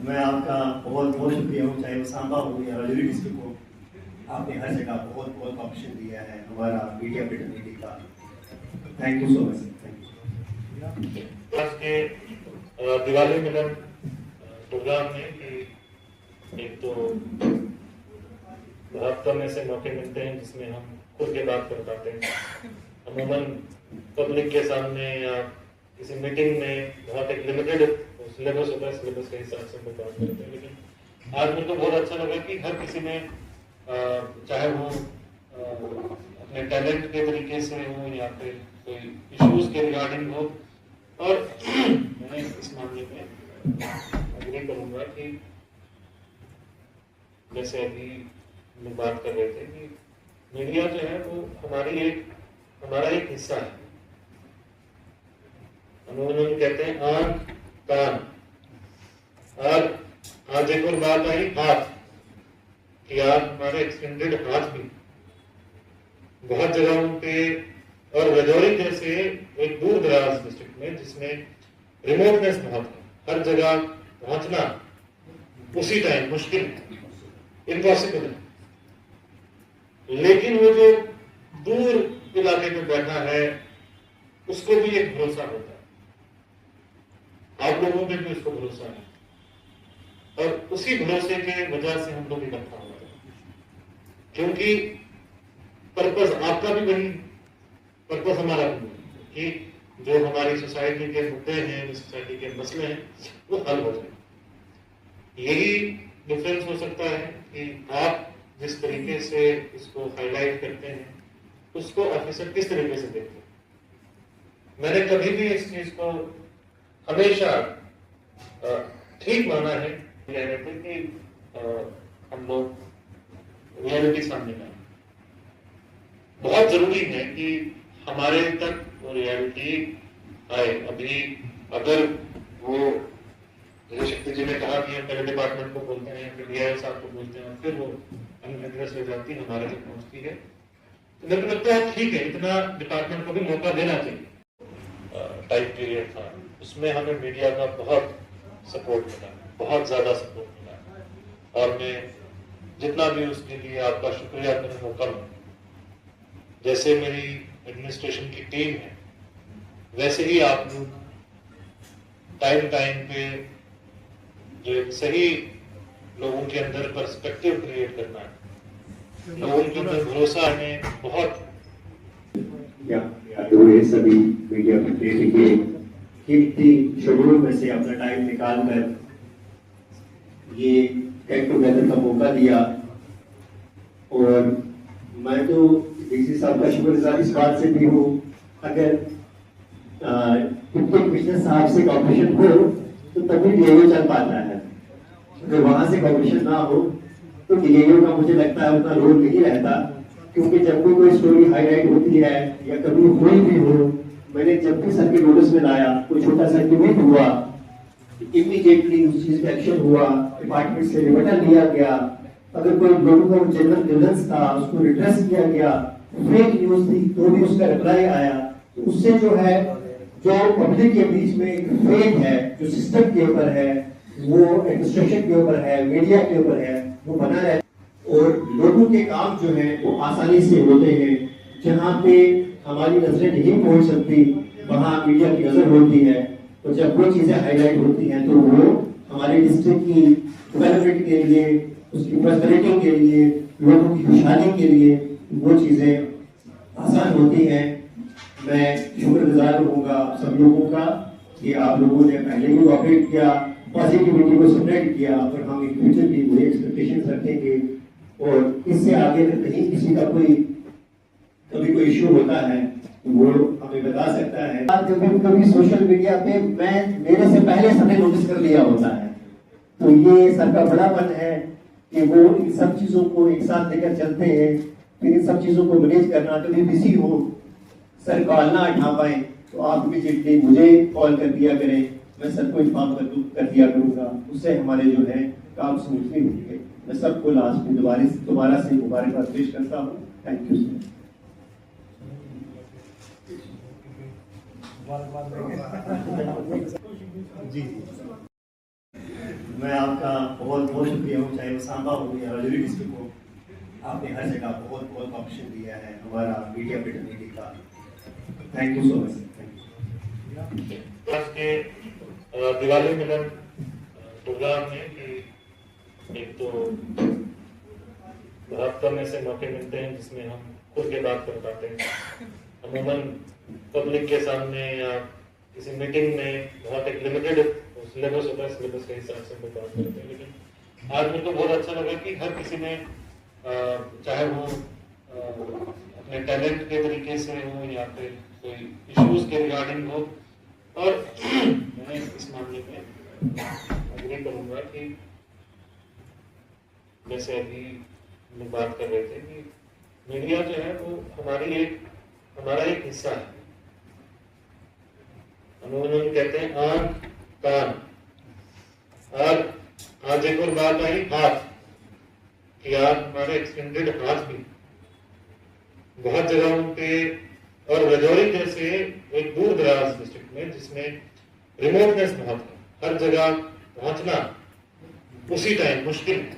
मैं आपका बहुत बहुत शुक्रिया हूँ, चाहे वो सांबा हो या राजौरी डिस्ट्रिक्ट हो, आपने हर जगह बहुत बहुत कॉपरेशन दिया है हमारा मीडिया फ्रेटर्निटी का। Thank you so much. Thank you. आज के दिवाली मिलन प्रोग्राम में कि एक तो बहुत कम ऐसे मौके मिलते हैं जिसमें हम खुल के बात कर पाते हैं। अमूमन पब्लिक के सामने या किसी मीटिंग में बहुत एक लिमिटेड सिलेबस होता है, सिलेबस के हिसाब से हम लोग बात करते हैं। लेकिन आज मेरे को बहुत अच्छा लगा कि हर किसी ने चाहे वो अपने टैलेंट के तरीके से हो या फिर कोई इश्यूज के रिगार्डिंग हो, और मैं इस मामले में अग्री करूंगा कि जैसे अभी हम बात कर रहे थे कि मीडिया जो है वो हमारा एक हिस्सा है। अमूमन कहते हैं आंख कान, और आज एक और बात आई हाथ, कि आज हमारे एक्सटेंडेड हाथ भी बहुत जगहों पे, और राजौरी जैसे एक दूर दराज डिस्ट्रिक्ट में जिसमें रिमोटनेस बहुत है, हर जगह पहुंचना उसी टाइम मुश्किल, इम्पॉसिबल है। लेकिन वो जो दूर इलाके में बैठा है उसको भी एक भरोसा होता है, आप लोगों पे भी उसको भरोसा है, और उसी भरोसे के वजह से हम लोग इकट्ठा होते हैं, क्योंकि पर्पस आपका भी वही, पर्पस हमारा भी वही, कि जो हमारी सोसाइटी के मुद्दे हैं, सोसाइटी के मसले हैं, वो हल हो जाए। यही डिफरेंस हो सकता है कि आप जिस तरीके से इसको हाईलाइट करते हैं उसको ऑफिसर किस तरीके से देखते हैं। मैंने कभी भी इस चीज को हमेशा ठीक माना है, कहने थे कि हम लोग रियलिटी सामने लाएं। बहुत जरूरी है कि हमारे तक वो रियलिटी आए। अभी अगर वो जैसे शक्ति जी ने कहा कि हम पहले डिपार्टमेंट को बोलते हैं, फिर डीआईएल साहब को बोलते हैं, फिर वो एड्रेस हो जाती है, हमारे तक पहुंचती है, तो मेरे को लगता है ठीक है, इतना डिपार्टमेंट को भी मौका देना चाहिए। टाइम पीरियड था, उसमें हमें मीडिया का बहुत सपोर्ट मिला, बहुत ज्यादा सपोर्ट मिला, और मैं जितना भी उसके लिए आपका शुक्रिया करने को कम। जैसे मेरी एडमिनिस्ट्रेशन की टीम है, वैसे ही आप लोग टाइम पे जो एक सही लोगों के अंदर पर्सपेक्टिव क्रिएट करना है, लोगों के अंदर भरोसा है, बहुत ये सभी मीडिया फ्रेटर्निटी के कीमती शेड्यूल में से अपना टाइम निकाल कर ये गेट टुगेदर का मौका दिया। और मैं तो डीसी साहब का शुक्रगुजार इस बात से भी हूँ, अगर कमिश्नर साहब से कॉपरेशन हो तो तभी डीएओ चल पाता है, अगर वहां से कॉपरेशन ना हो तो डीएओ का मुझे लगता है उतना रोल नहीं रहता। क्योंकि जब भी कोई स्टोरी हाईलाइट होती है या कभी हुई भी हो, मैंने जब भी सर के नोटिस में लाया, कोई छोटा सा इवेंट हुआ, इमीडिएटली उस चीज पे एक्शन हुआ, डिपार्टमेंट से रिबटल लिया गया। अगर कोई लोगों का जनरल ग्रीवेंस था उसको रिड्रेस किया गया, फेक न्यूज थी तो भी उसका रिप्लाई आया। तो उससे जो है, जो पब्लिक के बीच में एक फेक है, जो सिस्टम के ऊपर है, वो एडमिनिस्ट्रेशन के ऊपर है, मीडिया के ऊपर है, वो बना रहे, और लोगों के काम जो है वो आसानी से होते हैं। जहाँ पे हमारी नजरें नहीं पहुंच सकती वहाँ मीडिया की नजर होती है, तो जब वो चीजें हाईलाइट होती हैं तो वो हमारे डिस्ट्रिक्ट की डेवलपमेंट के लिए, उसकी प्रॉस्पेरिटी के लिए, लोगों की खुशहाली के लिए वो चीजें आसान होती हैं। मैं शुक्रगुजार रहूंगा सब लोगों का कि आप लोगों ने पहले भी कोऑपरेट किया, पॉजिटिविटी को स्प्रेड किया, और हम इन फ्यूचर भी वही एक्सपेक्टेशन रखेंगे। और इससे आगे अगर कहीं किसी का कभी कोई इश्यू होता है तो वो हमें बता सकता है। जब भी कभी सोशल मीडिया पे मेरे से पहले सबने नोटिस कर लिया होता है, तो ये सर का बड़ापन है कि वो इन सब चीजों को एक साथ लेकर चलते हैं। फिर इन सब चीजों को मैनेज करना, कभी बिजी हो, सर कॉल ना उठा पाए तो आप इमीडिएटली मुझे कॉल कर दिया करें, मैं सर को इन्फॉर्म कर दिया करूंगा, उससे हमारे जो है काम स्मूथली होंगे। मैं सबको लास्ट में दोबारा से मुबारकबाद पेश करता हूँ। Thank you sir. जी मैं आपका बहुत बहुत शुक्रिया हूँ, चाहे वो सांबा हो या राजौरी डिस्ट्रिक्ट हो, आपने हर जगह बहुत बहुत कॉपरेशन दिया है हमारा मीडिया फ्रेटर्निटी का। Thank you so much. Thank you. आज के दिवाली मिलन प्रोग्राम में कि एक तो बहुत कम ऐसे मौके मिलते हैं जिसमें हम खुल के बात कर पाते हैं। अमूमन पब्लिक के सामने या किसी मीटिंग में बहुत एक लिमिटेड सिलेबस होता है, सिलेबस के हिसाब से हम लोग बात करते हैं। लेकिन आज मेरे को बहुत अच्छा लगा कि हर किसी ने चाहे वो अपने टैलेंट के तरीके से हो या फिर कोई इश्यूज के रिगार्डिंग हो, और मैं इस मामले में अग्री करूंगा कि जैसे अभी हम लोग बात कर रहे थे कि मीडिया जो है वो हमारा एक हिस्सा है। अमूमन कहते हैं आंख कान, और आज एक और बात आई हाथ, कि आज हमारे एक्सटेंडेड हाथ भी बहुत जगहों पे, और राजौरी जैसे एक दूर दराज डिस्ट्रिक्ट में जिसमें रिमोटनेस बहुत है, हर जगह पहुंचना उसी टाइम मुश्किल है,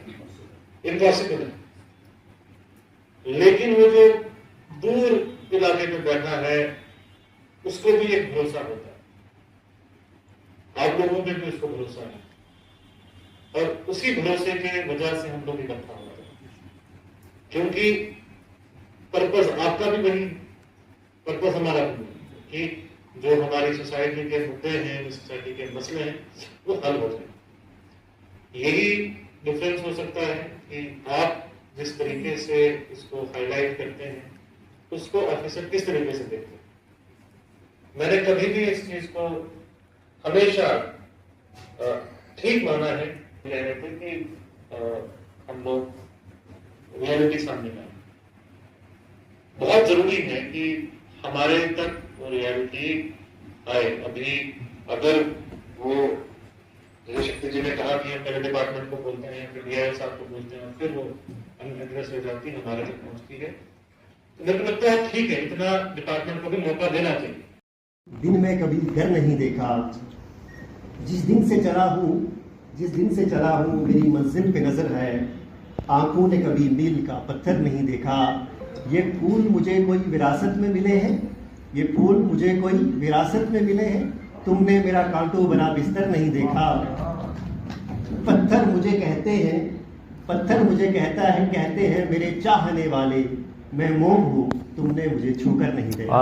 इम्पॉसिबल है। लेकिन वो जो दूर इलाके में बैठा है उसको भी एक भरोसा होता है, आप लोगों में भी उसको भरोसा है, और उसी भरोसे के वजह से हम लोग इकट्ठा हो रहे हैं। क्योंकि पर्पस आपका भी वही, पर्पस हमारा भी वही, कि जो हमारी सोसाइटी के मुद्दे हैं, सोसाइटी के मसले हैं, वो हल हो जाए। यही डिफरेंस हो सकता है कि आप जिस तरीके से इसको हाईलाइट करते हैं उसको ऑफिसर किस तरीके से देखते हैं। मैंने कभी भी इस चीज को हमेशा ठीक माना है, कह रहे थे कि हम लोग रियलिटी सामने लाए। बहुत जरूरी है कि हमारे तक वो रियलिटी आए। अभी अगर वो जैसे शक्ति जी ने कहा कि हम पहले डिपार्टमेंट को बोलते हैं, फिर डीआईओ साहब को बोलते हैं, फिर वो अनएड्रेस हो जाती है, हमारे तक पहुंचती है, तो मेरे को लगता है ठीक है, इतना डिपार्टमेंट को भी मौका देना चाहिए। दिन में कभी घर नहीं देखा, जिस दिन से चला हूँ मेरी मंजिल पे नजर है, आंखों ने कभी मील का पत्थर नहीं देखा। ये फूल मुझे कोई विरासत में मिले हैं, ये फूल मुझे कोई विरासत में मिले हैं, तुमने मेरा कांटों बना बिस्तर नहीं देखा। पत्थर मुझे कहते हैं मेरे चाहने वाले, मैं मोम हूँ तुमने मुझे छूकर नहीं देखा।